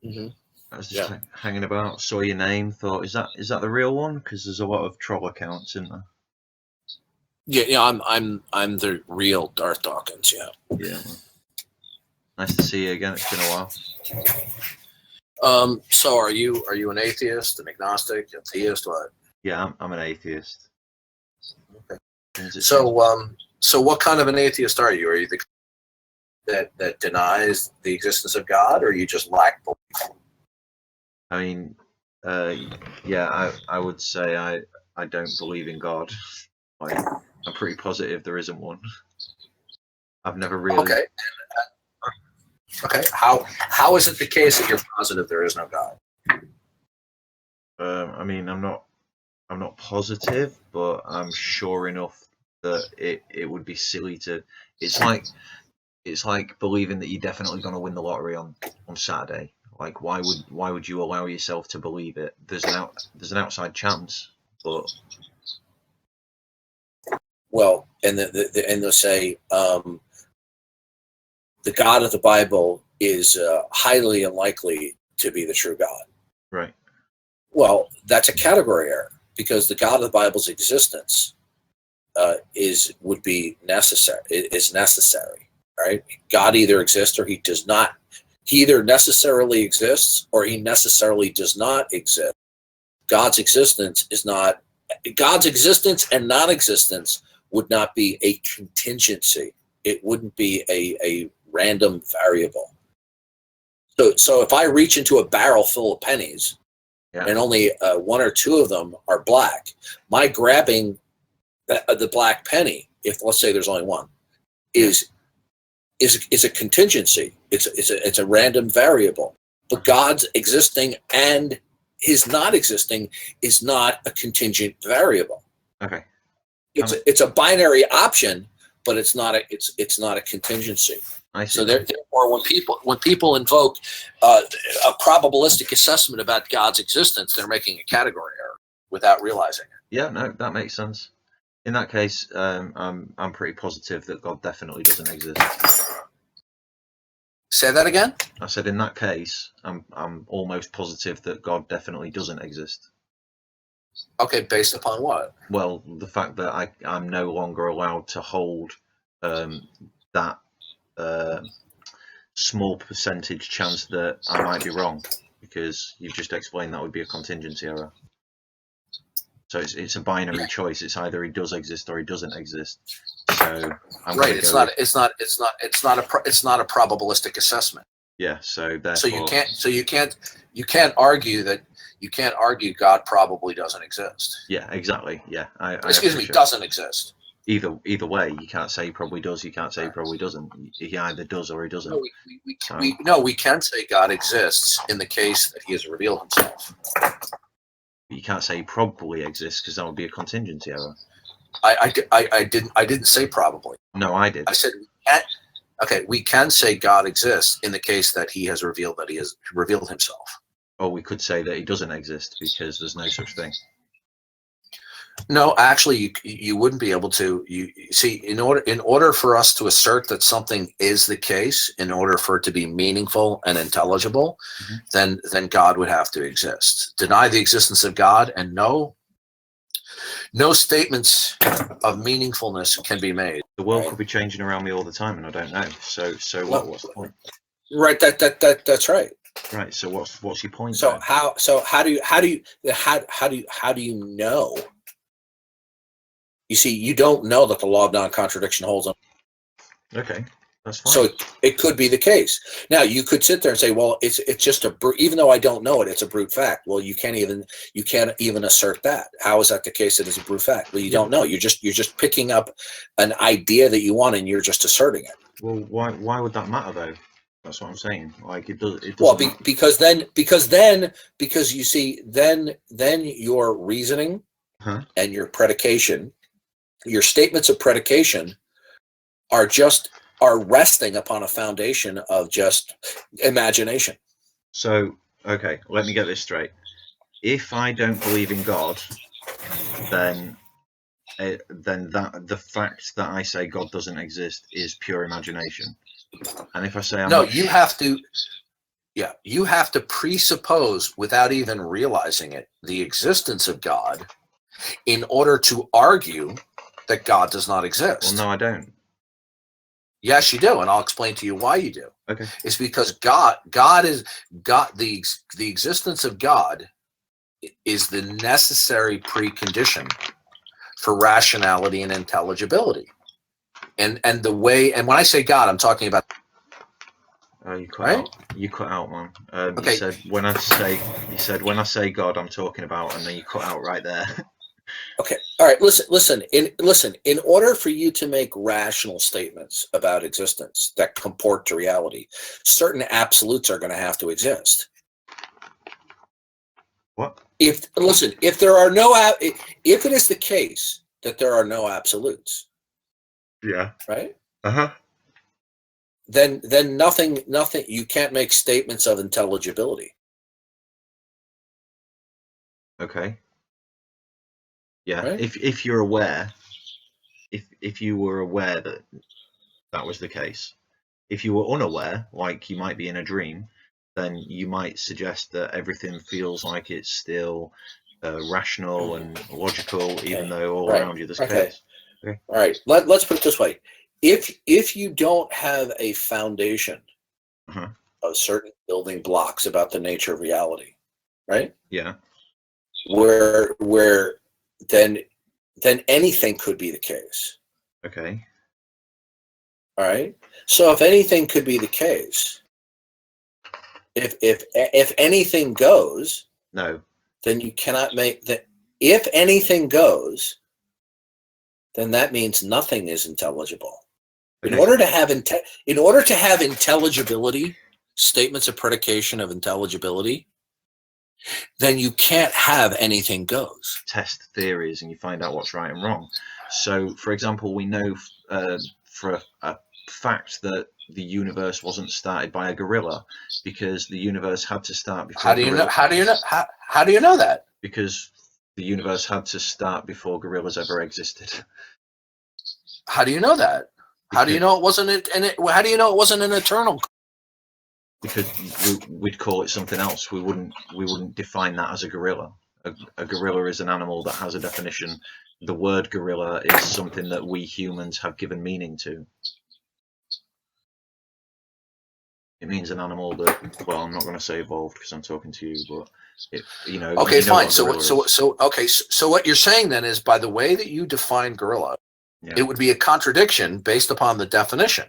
Mm-hmm. I was just hanging about, saw your name, thought, is that the real one? Because there's a lot of troll accounts, isn't there? Yeah. I'm the real Darth Dawkins. Yeah. Yeah. Well, nice to see you again. It's been a while. So are you an atheist, an agnostic, a theist, what? Yeah, I'm an atheist. Okay. So what kind of an atheist are you? Are you the that denies the existence of God, or you just lack belief? I mean, yeah, I would say I don't believe in God. Like, I'm pretty positive there isn't one. I've never really. Okay. Okay. How is it the case that you're positive there is no God? I mean, I'm not positive, but I'm sure enough that it would be silly to. It's like believing that you're definitely going to win the lottery on Saturday. Like, why would you allow yourself to believe it? There's an outside chance, but Well, and they'll say the God of the Bible is highly unlikely to be the true God. right. Well, that's a category error, because the God of the Bible's existence would be necessary. It is necessary, right? God either exists or he does not. He either necessarily exists or he necessarily does not exist. God's existence and non-existence would not be a contingency. It wouldn't be a random variable. So if I reach into a barrel full of pennies, and only one or two of them are black, my grabbing the black penny, if let's say there's only one, is a contingency. It's a random variable. But God's existing and his not existing is not a contingent variable. Okay. It's a binary option, but it's not a contingency. So therefore, when people invoke a probabilistic assessment about God's existence, they're making a category error without realizing it. Yeah, no, that makes sense. In that case, I'm pretty positive that God definitely doesn't exist. Say that again? I said in that case, I'm almost positive that God definitely doesn't exist. Okay, based upon what? Well, the fact that I'm no longer allowed to hold that small percentage chance that I might be wrong, because you've just explained that would be a contingency error. So it's a binary choice. It's either he does exist or he doesn't exist. So it's not a probabilistic assessment. Yeah. So therefore, you can't argue that. You can't argue God probably doesn't exist. Yeah, exactly. Yeah, doesn't exist. Either way, you can't say he probably does. You can't say he probably doesn't. He either does or he doesn't. We can say God exists in the case that he has revealed himself. You can't say he probably exists, because that would be a contingency error. I didn't say probably. No, I did. I said we can say God exists in the case that he has revealed himself. Or we could say that he doesn't exist because there's no such thing. No, actually, you wouldn't be able to. You see, in order for us to assert that something is the case, in order for it to be meaningful and intelligible, then God would have to exist. Deny the existence of God, and no statements of meaningfulness can be made. The world could be changing around me all the time, and I don't know. So what's the point? Right. That's right. Right. So what's your point? So how do you know? You see, you don't know that the law of non-contradiction holds on. Okay, that's fine. So it could be the case. Now you could sit there and say, well, it's just even though I don't know it, it's a brute fact. Well, you can't even assert that. How is that the case that it's a brute fact? Well, you don't know. You're just picking up an idea that you want and you're just asserting it. Well, why would that matter though? That's what I'm saying. Like it does. Well, because you see, then your reasoning and your predication, your statements of predication, are resting upon a foundation of just imagination. So, okay, let me get this straight. If I don't believe in God, then the fact that I say God doesn't exist is pure imagination. And if I say you have to. Yeah, you have to presuppose, without even realizing it, the existence of God in order to argue that God does not exist. Well, no, I don't. Yes, you do, and I'll explain to you why you do. Okay. It's because the existence of God is the necessary precondition for rationality and intelligibility. And when I say God, I'm talking about You cut right? out. You cut out, man. Okay. You said when I say God, I'm talking about, and then you cut out right there. Okay. All right. Listen. In order for you to make rational statements about existence that comport to reality, certain absolutes are going to have to exist. What? If it is the case that there are no absolutes, Yeah. right? Uh-huh. Then nothing. You can't make statements of intelligibility. Okay. Yeah. Right? If you're aware, if you were aware that that was the case, if you were unaware, like you might be in a dream, then you might suggest that everything feels like it's still rational and logical, even though all around you there's chaos. Okay. All right. Let's put it this way: if you don't have a foundation Uh-huh. of certain building blocks about the nature of reality, right? Yeah. Where then anything could be the case. Okay. All right. So if anything could be the case, if anything goes, No. then you cannot make that. If anything goes, then that means nothing is intelligible. Okay. In order to have intelligibility, statements of predication of intelligibility, then you can't have anything goes. Test theories and you find out what's right and wrong. So, for example, we know for a fact that the universe wasn't started by a gorilla because the universe had to start before. How do you know? How do you know that? Because the universe had to start before gorillas ever existed. How do you know that? How do you know it wasn't how do you know it wasn't an eternal? Because we'd call it something else. We wouldn't define that as a gorilla. A gorilla is an animal that has a definition. The word gorilla is something that we humans have given meaning to. It means an animal that, well, I'm not going to say evolved because I'm talking to you, but Okay, fine. So what you're saying then is, by the way that you define gorilla, it would be a contradiction based upon the definition.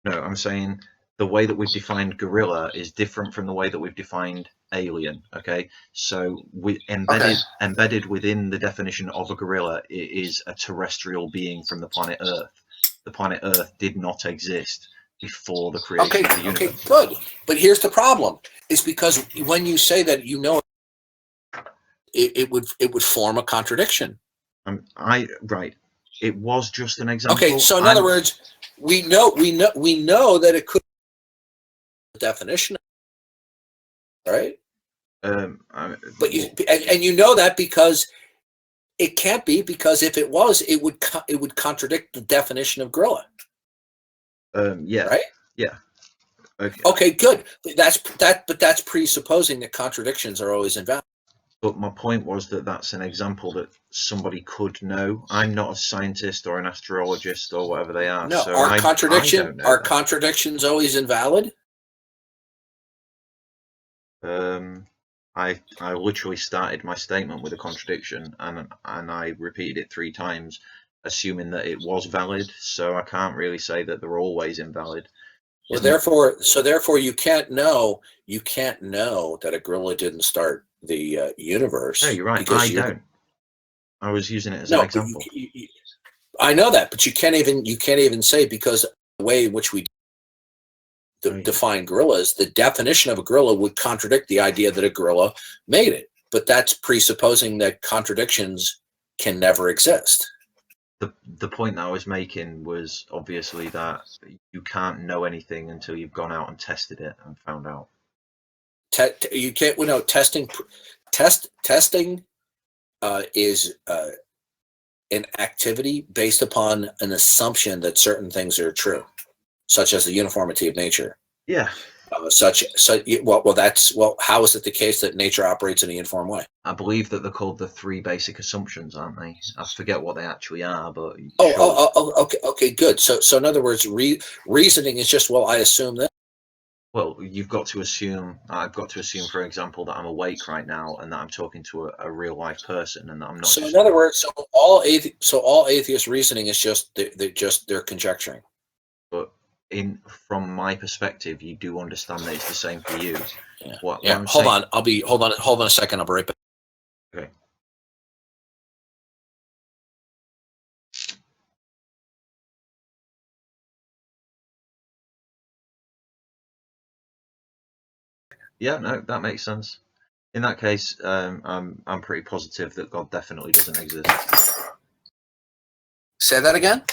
No, I'm saying the way that we've defined gorilla is different from the way that we've defined alien. Okay, so embedded within the definition of a gorilla, it is a terrestrial being from the planet Earth. The planet Earth did not exist before the creation of the universe. Okay, good. But here's the problem: is because when you say that, it would form a contradiction. Right. It was just an example. Okay, so in other words, we know that it could be a definition, right? But you know that because it can't be, because if it was, it would contradict the definition of gorilla. Yeah. Right. Yeah. Okay. Okay. Good. But that's presupposing that contradictions are always invalid. But my point was that that's an example that somebody could know. I'm not a scientist or an astrologist or whatever they are. No. So Are contradictions always invalid? I literally started my statement with a contradiction and I repeated it 3 times, assuming that it was valid. So I can't really say that they're always invalid. Well, therefore, you can't know that a gorilla didn't start the universe. No, you're right. I don't. I was using it as an example. I know that, but you can't even say, because the way in which we define gorillas, the definition of a gorilla would contradict the idea that a gorilla made it. But that's presupposing that contradictions can never exist. The point that I was making was obviously that you can't know anything until you've gone out and tested it and found out. You can't. Well, no, testing is an activity based upon an assumption that certain things are true, such as the uniformity of nature. Yeah. How is it the case that nature operates in a uniform way? I believe that they're called the three basic assumptions, aren't they? I forget what they actually are, but Okay, good. So in other words, reasoning is just, well, I assume that. Well, I've got to assume, for example, that I'm awake right now and that I'm talking to a real life person, and that I'm not. So in other words, all atheist reasoning is just they're conjecturing. But from my perspective, you do understand that it's the same for you. Yeah. Hold on a second. I'll be right back. Okay. Yeah, no, that makes sense. In that case, I'm pretty positive that God definitely doesn't exist. Say that again?